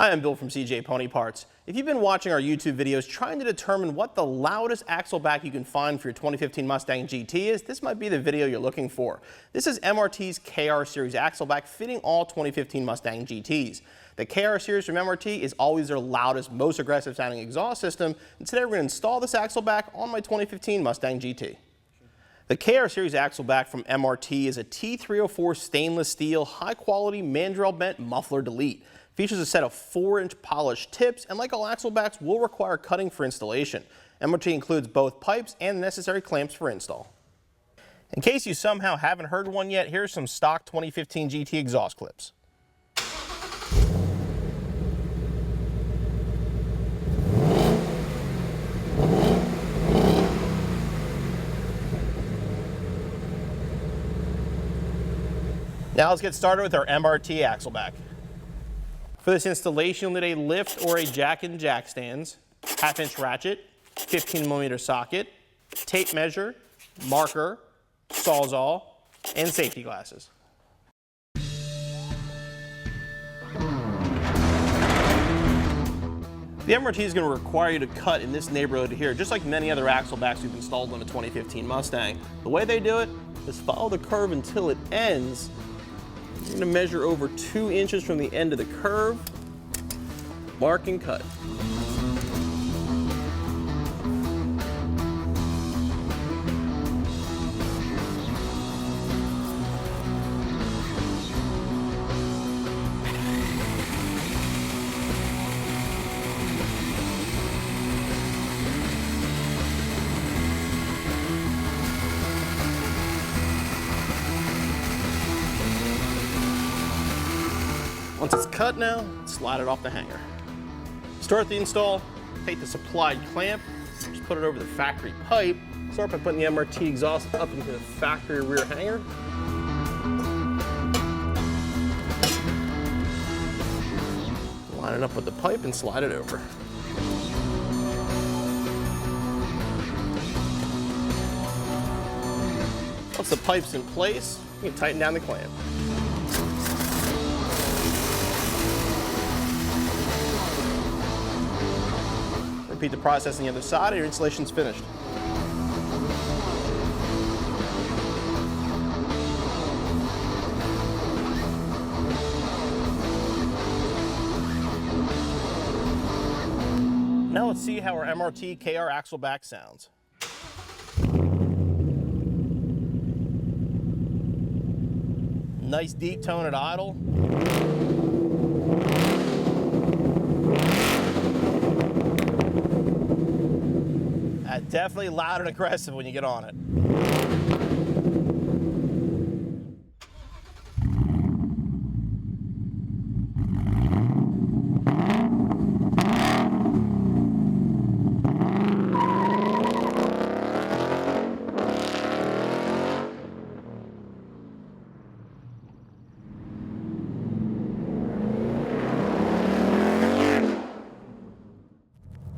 Hi, I'm Bill from CJ Pony Parts. If you've been watching our YouTube videos trying to determine what the loudest axle back you can find for your 2015 Mustang GT is, this might be the video you're looking for. This is MRT's KR Series axle back fitting all 2015 Mustang GTs. The KR Series from MRT is always their loudest, most aggressive sounding exhaust system, and today we're going to install this axle back on my 2015 Mustang GT. The KR Series axle back from MRT is a T304 stainless steel, high quality mandrel bent muffler delete. Features a set of 4-inch polished tips, and like all axle backs, will require cutting for installation. MRT includes both pipes and the necessary clamps for install. In case you somehow haven't heard one yet, here's some stock 2015 GT exhaust clips. Now let's get started with our MRT axle back. For this installation, you'll need a lift or a jack and jack stands, half-inch ratchet, 15mm socket, tape measure, marker, sawzall, and safety glasses. The MRT is going to require you to cut in this neighborhood here, just like many other axle backs we've installed on a 2015 Mustang. The way they do it is follow the curve until it ends. You're going to measure over 2 inches from the end of the curve, mark and cut. Once it's cut now, slide it off the hanger. Start the install, take the supplied clamp, just put it over the factory pipe. Start by putting the MRT exhaust up into the factory rear hanger. Line it up with the pipe and slide it over. Once the pipe's in place, you can tighten down the clamp. Repeat the process on the other side and your installation's finished. Now let's see how our MRT KR axle back sounds. Nice deep tone at idle. Definitely loud and aggressive when you get on it.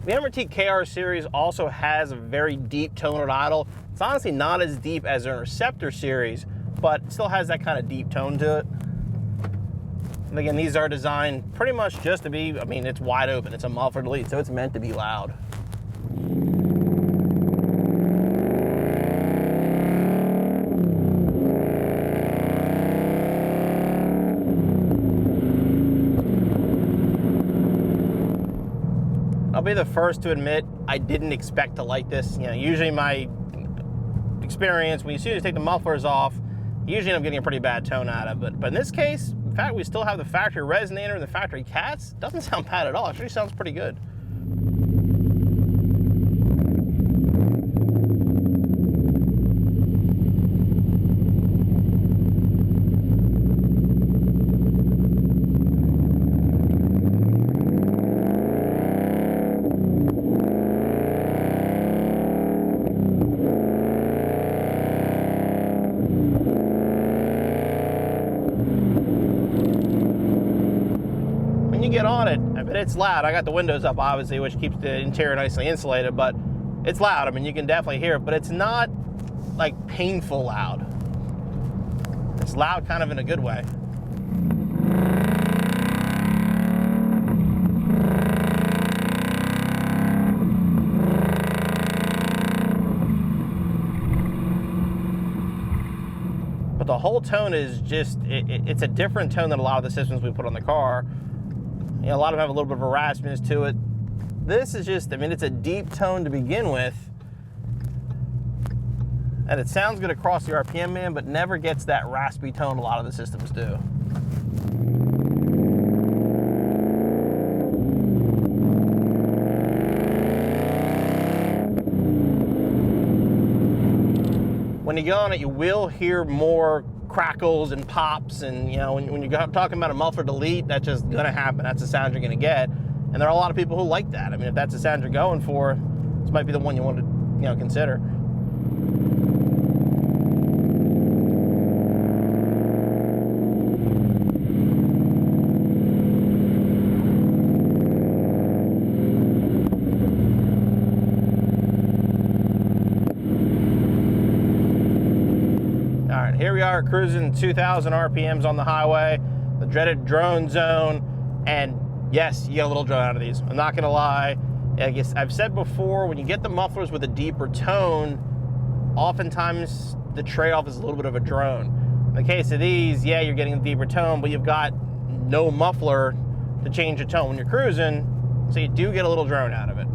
The MRT KR Series also has a very deep tone at idle. It's honestly not as deep as an Interceptor Series, but still has that kind of deep tone to it. And again, these are designed pretty much just to be, it's wide open. It's a muffler delete, so it's meant to be loud. I'll be the first to admit I didn't expect to like this. Usually my experience, when you see take the mufflers off, you usually end up getting a pretty bad tone out of it. But in this case, the fact we still have the factory resonator and the factory cats doesn't sound bad at all. It actually sounds pretty good. Get on it, it's loud. I got the windows up obviously, which keeps the interior nicely insulated, but it's loud. You can definitely hear it, but it's not like painful loud. It's loud kind of in a good way. but the whole tone is just, it's a different tone than a lot of the systems we put on the car. You know, a lot of them have a little bit of a raspiness to it. This is just, I mean, it's a deep tone to begin with. And it sounds good across the RPM band, but never gets that raspy tone a lot of the systems do. When you go on it, you will hear more crackles and pops, and you know, when you're talking about a muffler delete, that's just gonna happen. That's the sound you're gonna get, and there are a lot of people who like that. I mean, if that's the sound you're going for, this might be the one you want to, you know, consider. Here we are cruising 2,000 RPMs on the highway, the dreaded drone zone, and yes, you get a little drone out of these. I'm not gonna lie. I guess I've said before, when you get the mufflers with a deeper tone, oftentimes the trade-off is a little bit of a drone. In the case of these, yeah, you're getting a deeper tone, but you've got no muffler to change the tone when you're cruising, so you do get a little drone out of it.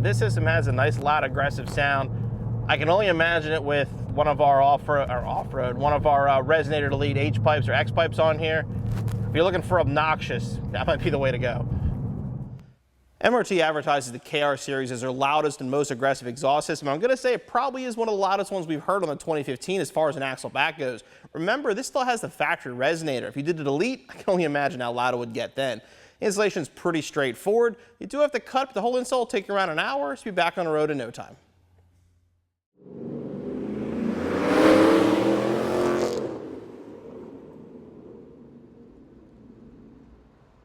This system has a nice loud aggressive sound. I can only imagine it with one of our off-road, one of our resonator delete H pipes or X pipes on here. If you're looking for obnoxious, that might be the way to go. MRT advertises the KR Series as their loudest and most aggressive exhaust system. I'm going to say it probably is one of the loudest ones we've heard on the 2015 as far as an axle back goes. Remember, this still has the factory resonator. If you did the delete, I can only imagine how loud it would get then. Installation is pretty straightforward. You do have to cut, but the whole install will take you around an hour, so you'll be back on the road in no time.